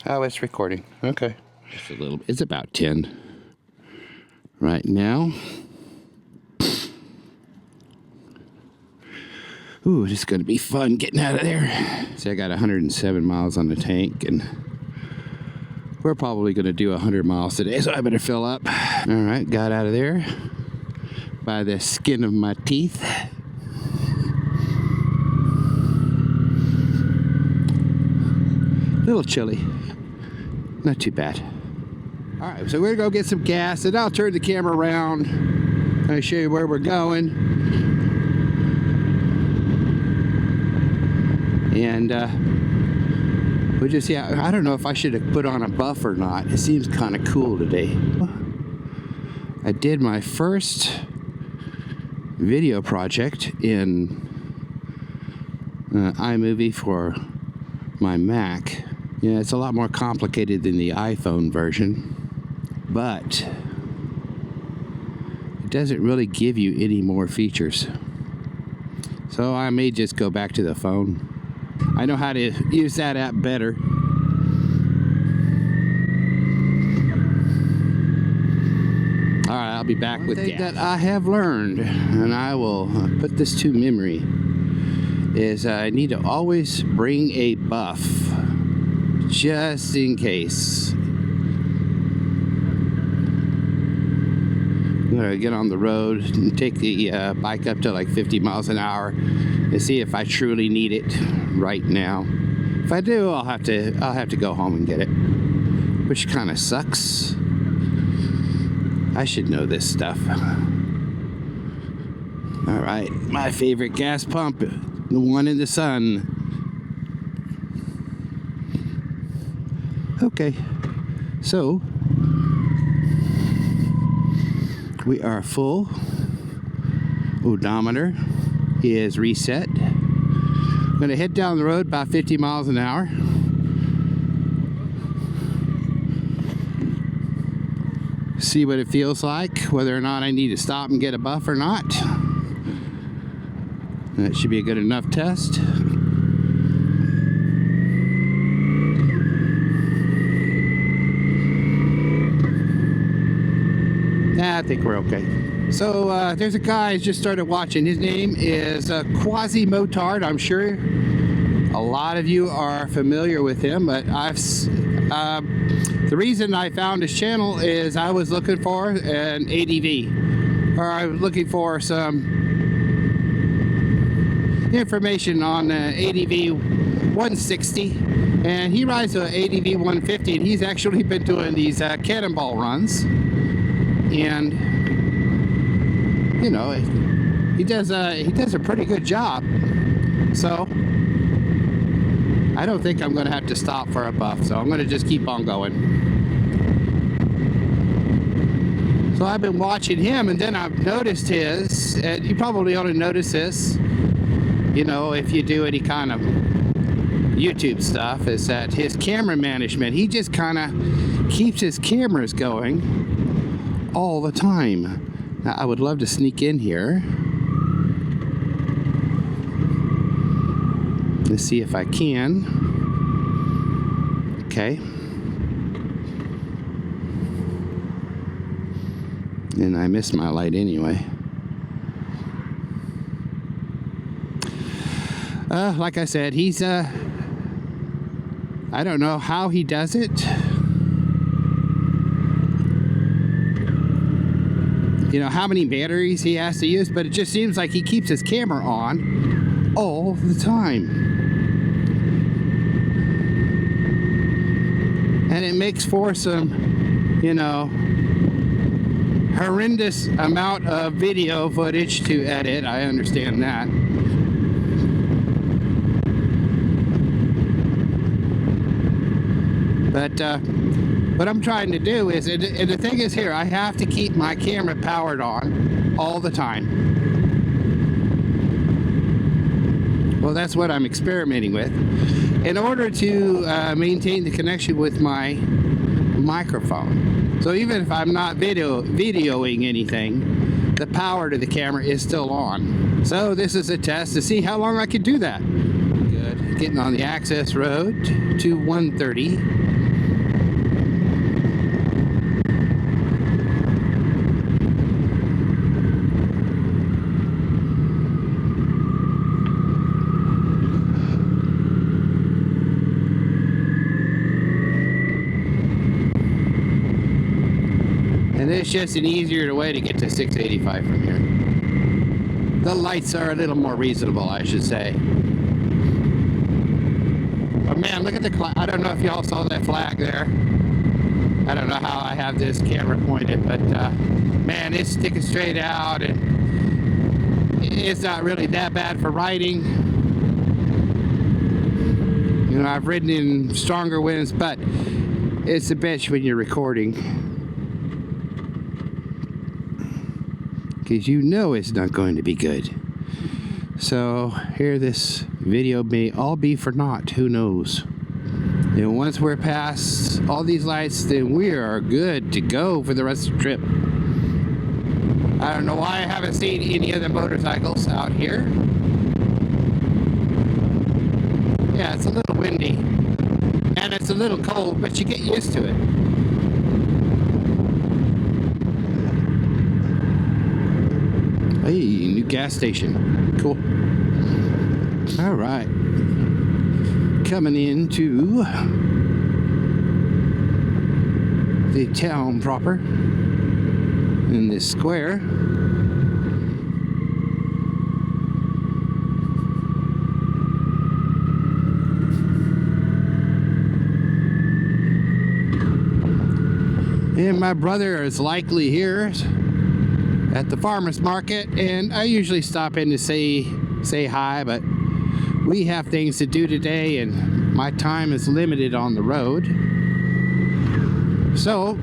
Oh, it's recording. Okay. Just a little. It's about 10 right now. Ooh, it's going to be fun getting out of there. See, I got 107 miles on the tank, and we're probably going to do 100 miles today, so I better fill up. All right, got out of there by the skin of my teeth. A little chilly. Not too bad. All right, so we're gonna go get some gas, and I'll turn the camera around. I'll show you where we're going. And we'll just, yeah, I don't know if I should have put on a buff or not. It seems kind of cool today. I did my first video project in iMovie for my Mac. Yeah, it's a lot more complicated than the iPhone version, but it doesn't really give you any more features. So I may just go back to the phone. I know how to use that app better. All right, I'll be back with gas. One thing that I have learned, and I will put this to memory, is I need to always bring a buff, just in case. I'm gonna get on the road and take the bike up to like 50 miles an hour and see if I truly need it right now. If I do, I'll have to go home and get it, which kind of sucks. I should know this stuff. All right, my favorite gas pump, the one in the sun. Okay, so we are full. Odometer is reset. I'm gonna head down the road about 50 miles an hour. See what it feels like, whether or not I need to stop and get a buff or not. That should be a good enough test. I think we're okay. So there's a guy I just started watching. His name is Quasi Motard. I'm sure a lot of you are familiar with him, but the reason I found his channel is I was looking for an ADV, or I was looking for some information on ADV 160, and he rides an ADV 150, and he's actually been doing these cannonball runs. And you know, he does a pretty good job. So I don't think I'm going to have to stop for a buff. So I'm going to just keep on going. So I've been watching him, and then I've noticed his. And you probably ought to notice this. You know, if you do any kind of YouTube stuff, is that his camera management. He just kind of keeps his cameras going all the time. Now, I would love to sneak in here. Let's see if I can. Okay. And I missed my light anyway. Like I said, he's I don't know how he does it. You know how many batteries he has to use, but it just seems like he keeps his camera on all the time. And it makes for some, you know, horrendous amount of video footage to edit. I understand that. But what I'm trying to do is, and the thing is here, I have to keep my camera powered on all the time. Well, that's what I'm experimenting with. In order to maintain the connection with my microphone. So even if I'm not videoing anything, the power to the camera is still on. So this is a test to see how long I can do that. Good. Getting on the access road to 130. it's just an easier way to get to 685 from here. The lights are a little more reasonable, I should say. But man, look at the I don't know if y'all saw that flag there. I don't know how I have this camera pointed, but man, it's sticking straight out, and it's not really that bad for riding. You know, I've ridden in stronger winds, but it's a bitch when you're recording, because you know it's not going to be good. So here, this video may all be for naught. Who knows? And once we're past all these lights, then we are good to go for the rest of the trip. I don't know why I haven't seen any other motorcycles out here. Yeah, it's a little windy and it's a little cold, but you get used to it. Hey, new gas station. Cool. All right. Coming into the town proper in this square. And my brother is likely here at the farmer's market, and I usually stop in to say hi, but we have things to do today and my time is limited on the road. So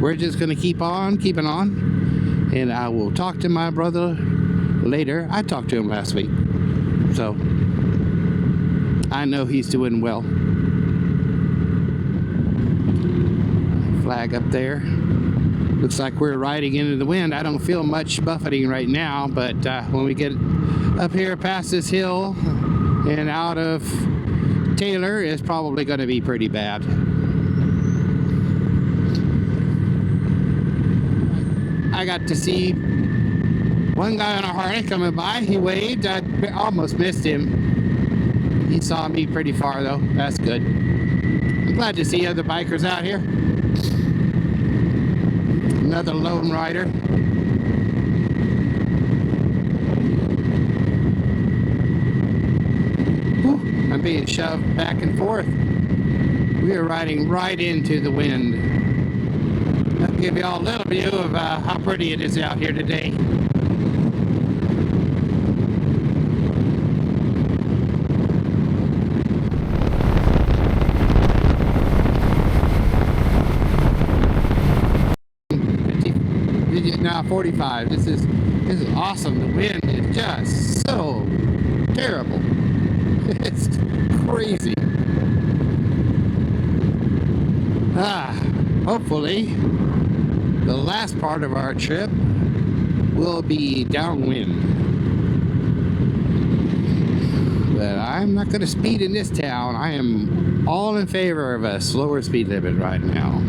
we're just gonna keep on keeping on, and I will talk to my brother later. I talked to him last week, so I know he's doing well. Flag up there. Looks like we're riding into the wind. I don't feel much buffeting right now, but when we get up here past this hill and out of Taylor, it's probably going to be pretty bad. I got to see one guy on a Harley coming by. He waved. I almost missed him. He saw me pretty far though. That's good. I'm glad to see other bikers out here. Another lone rider. Whew, I'm being shoved back and forth. We are riding right into the wind. I'll give you all a little view of how pretty it is out here today. Now 45. This is awesome. The wind is just so terrible. It's crazy. Hopefully the last part of our trip will be downwind. But I'm not going to speed in this town. I am all in favor of a slower speed limit right now.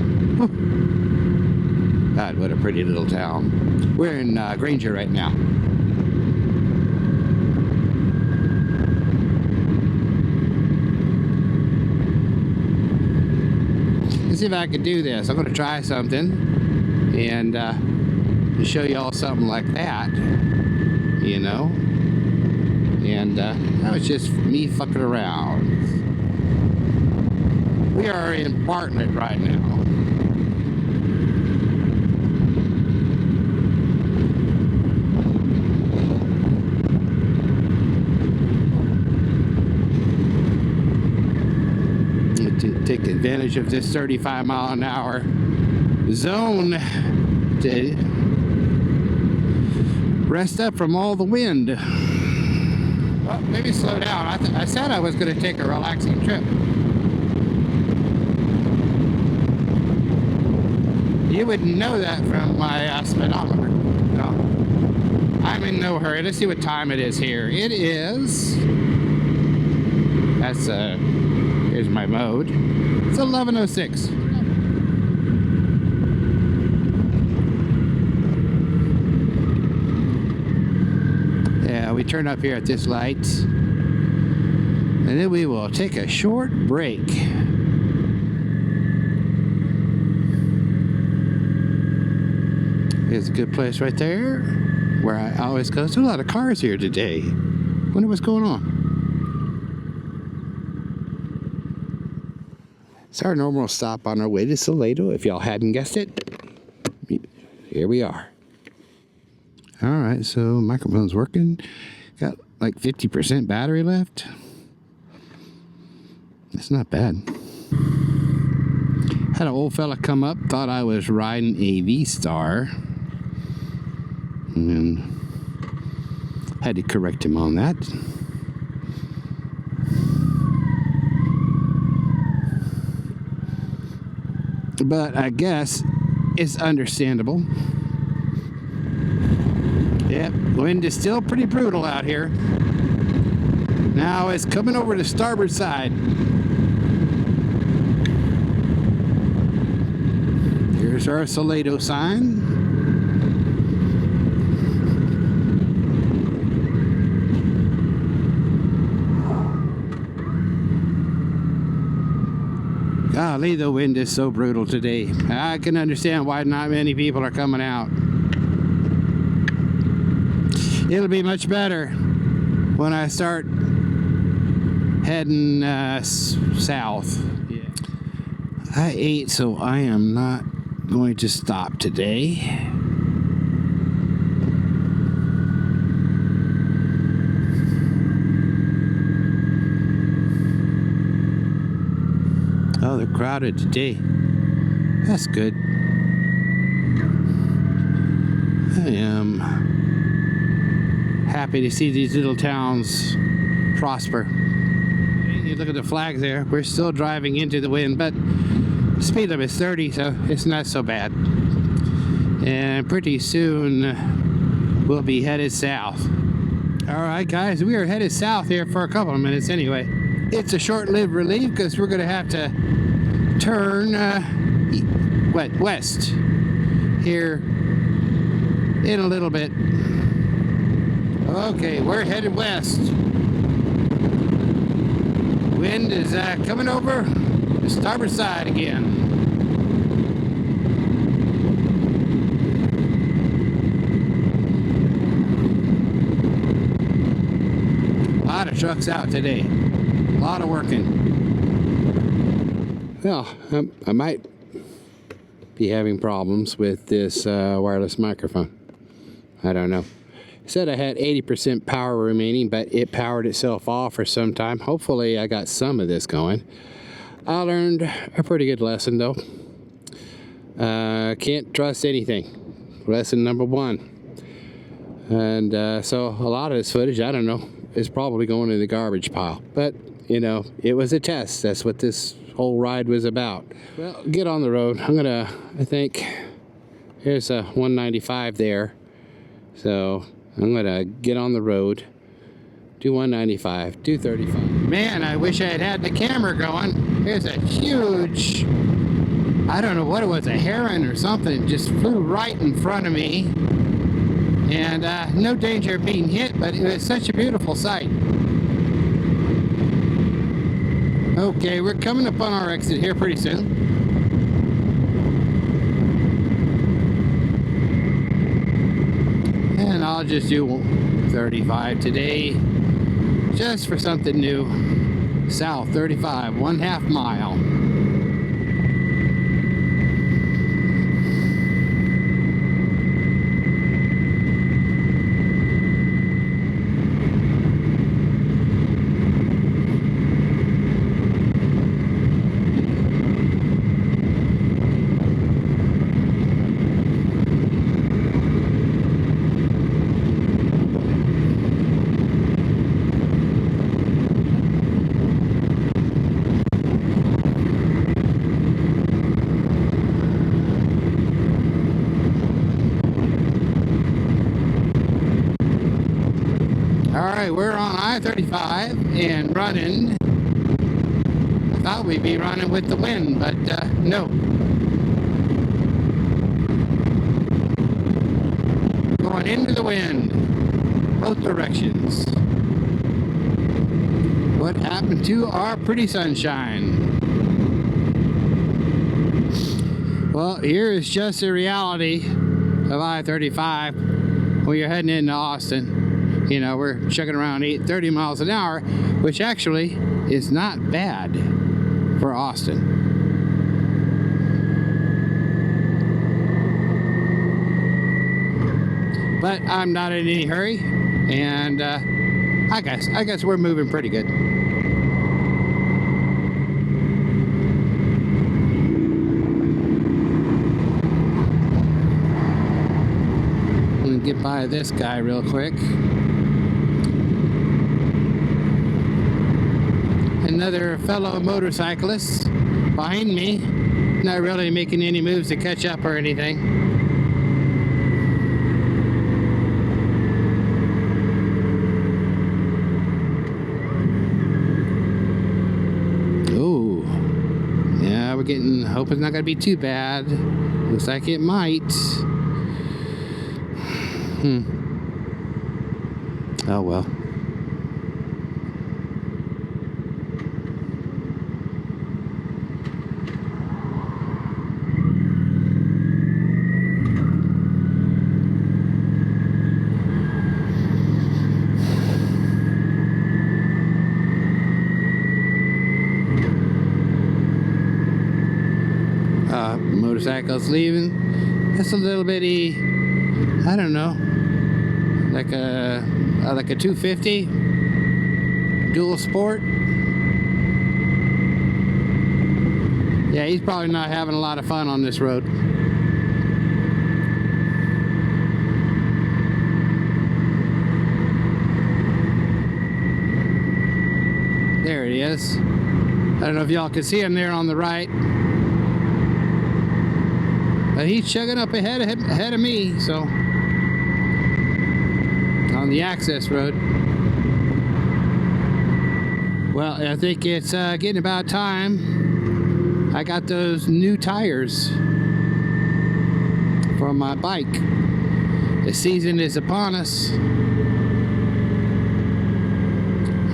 God, what a pretty little town. We're in Granger right now. Let's see if I can do this. I'm going to try something and show you all something like that, you know. And that was just me fucking around. We are in Bartlett right now. Take advantage of this 35-mile-an-hour zone to rest up from all the wind. Well, maybe slow down. I said I was going to take a relaxing trip. You wouldn't know that from my speedometer. No. I'm in no hurry. Let's see what time it is here. It is... That's here's my mode. It's 11:06. Yeah, we turn up here at this light, and then we will take a short break. Here's a good place right there where I always go. There's a lot of cars here today. Wonder what's going on. It's our normal stop on our way to Salado, if y'all hadn't guessed it. Here we are. Alright, so microphone's working. Got like 50% battery left. That's not bad. Had an old fella come up, thought I was riding a V-Star. And then had to correct him on that. But I guess it's understandable. Yep, wind is still pretty brutal out here. Now it's coming over the starboard side. Here's our Salado sign. Golly, the wind is so brutal today. I can understand why not many people are coming out. It'll be much better when I start heading south. Yeah. I ate, so I am not going to stop today. Oh, they're crowded today. That's good. I am happy to see these little towns prosper. You look at the flag there. We're still driving into the wind, but the speed limit is 30, so it's not so bad. And pretty soon we'll be headed south. Alright guys, we are headed south here for a couple of minutes anyway. It's a short-lived relief because we're going to have to turn west here in a little bit. Okay, we're headed west. Wind is coming over the starboard side again. A lot of trucks out today. A lot of working. Well, I might be having problems with this wireless microphone. I don't know. It said I had 80% power remaining, but it powered itself off for some time. Hopefully I got some of this going. I learned a pretty good lesson though. Can't trust anything. Lesson number 1. And so a lot of this footage, I don't know, is probably going in the garbage pile. But, you know, it was a test. That's what this whole ride was about. Well, get on the road. I think, here's a 195 there. So I'm gonna get on the road, do 195, do 35. Man, I wish I had the camera going. There's a huge, I don't know what it was, a heron or something, just flew right in front of me. And no danger of being hit, but it was such a beautiful sight. Okay, we're coming up on our exit here pretty soon. And I'll just do 35 today, just for something new. South 35, 1/2 mile. Alright, we're on I-35 and running. I thought we'd be running with the wind, but no. Going into the wind, both directions. What happened to our pretty sunshine? Well, here is just a reality of I-35 when you're heading into Austin. You know, we're chugging around 30 miles an hour, which actually is not bad for Austin. But I'm not in any hurry, and I guess we're moving pretty good. I'm gonna get by this guy real quick. Another fellow motorcyclist behind me, not really making any moves to catch up or anything. Hope it's not going to be too bad. Looks like it might. Oh well. Motorcycles leaving. That's a little bitty, I don't know, like a 250 dual sport. Yeah, he's probably not having a lot of fun on this road. There he is. I don't know if y'all can see him there on the right. But he's chugging up ahead of me, so on the access road. Well, I think it's getting about time. I got those new tires for my bike. The season is upon us,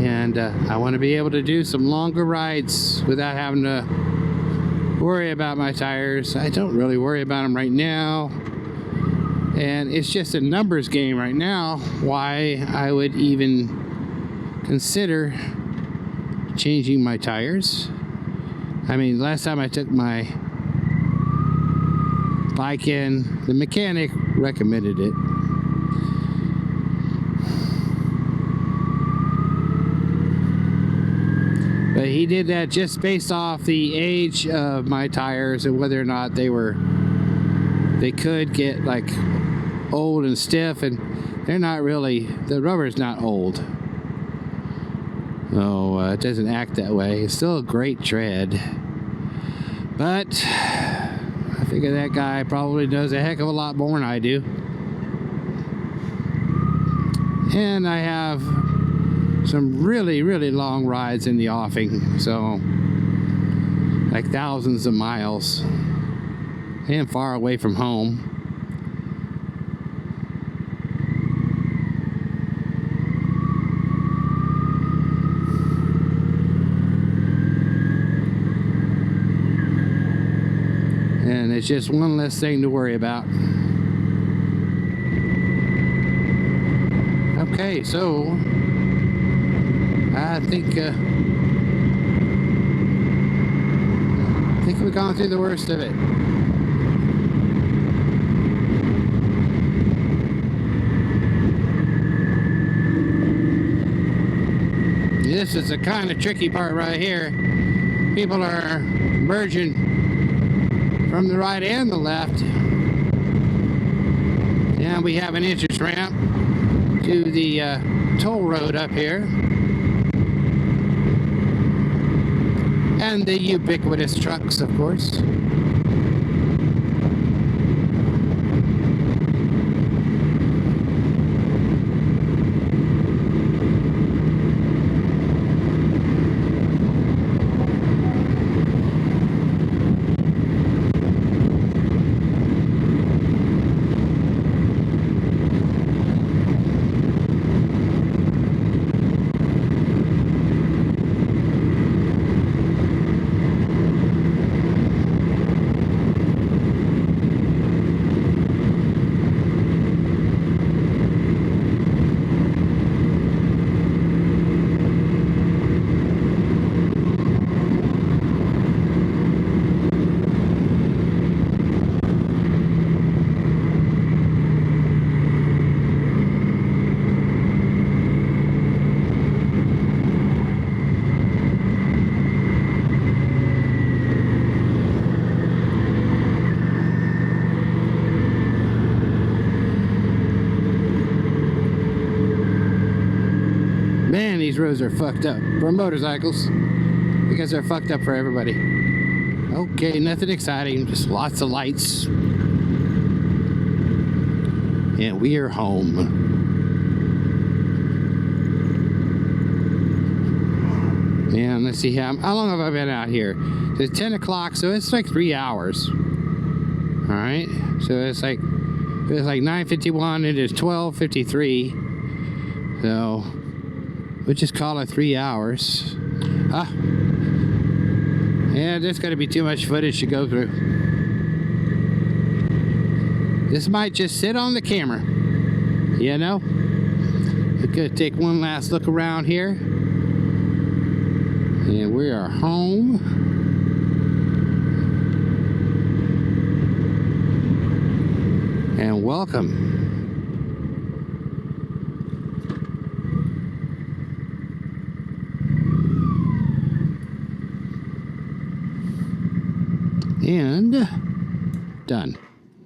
and I want to be able to do some longer rides without having to worry about my tires. I don't really worry about them right now, and it's just a numbers game right now why I would even consider changing my tires. I mean, last time I took my bike in, the mechanic recommended it. But he did that just based off the age of my tires and whether or not they could get like old and stiff, and they're not really, the rubber's not old. So it doesn't act that way. It's still a great tread. But I figure that guy probably knows a heck of a lot more than I do. And I have some really, really long rides in the offing, so like thousands of miles and far away from home. And it's just one less thing to worry about. Okay, so I think we've gone through the worst of it. This is the kind of tricky part right here. People are merging from the right and the left. And we have an entrance ramp to the toll road up here. And the ubiquitous trucks, of course. these roads are fucked up for motorcycles because they're fucked up for everybody. Okay, nothing exciting, just lots of lights. And we are home. And let's see how long have I been out here? It's 10 o'clock, so it's like 3 hours. All right, so it's like 9:51. It is 12:53. So we'll just call it 3 hours. Yeah, there's going to be too much footage to go through. This might just sit on the camera. You know? We're going to take one last look around here. And we are home. And welcome. And done.